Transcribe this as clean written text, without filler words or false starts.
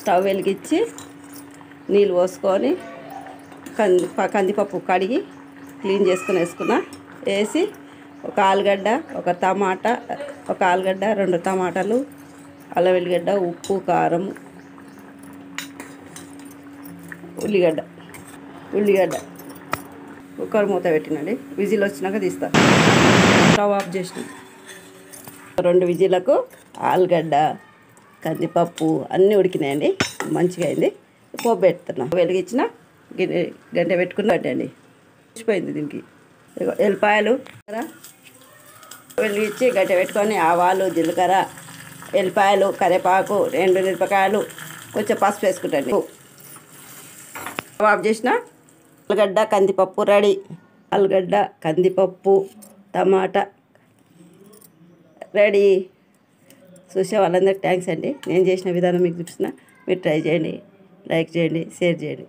Stove వెలిగించి నీళ్ళు పోసుకొని కందిపప్పు కడిగి క్లీన్ చేసుకొని వేసుకున్నా. వేసి ఒక ఆలుగడ్డ, ఒక టమాటా, ఒక ఆలుగడ్డ, 2 టమాటాలు, అల్లం వెల్లిగడ్డ, ఉప్పు, కారం, ఉల్లిగడ్డ కుక్కర్ మూత పెట్టినండి. విజిల్ వచ్చినాక తీస్తా. స్టవ్ ఆఫ్ చేసిన. 2 విజిలకు ఆలుగడ్డ, కందిపప్పు అన్నీ ఉడికినాయండి. మంచిగా అయింది. పోపు పెడుతున్నా. వెలిగించిన గంట పెట్టుకుని అండి వచ్చిపోయింది. దీనికి ఎల్లిపాయలు వెలిగించి గంట పెట్టుకొని ఆవాలు, జీలకర్ర, ఎల్లిపాయలు, కరివేపాకు, 2 మిరపకాయలు, కొంచెం పసుపు వేసుకుంటండి. ఆఫ్ చేసిన. ఆలుగడ్డ కందిపప్పు రెడీ. ఆలుగడ్డ కందిపప్పు టమాటా రెడీ. చూసే వాళ్ళందరికీ థ్యాంక్స్ అండి. నేను చేసిన విధానం మీకు చూపిస్తున్నా. మీరు ట్రై చేయండి, లైక్ చేయండి, షేర్ చేయండి.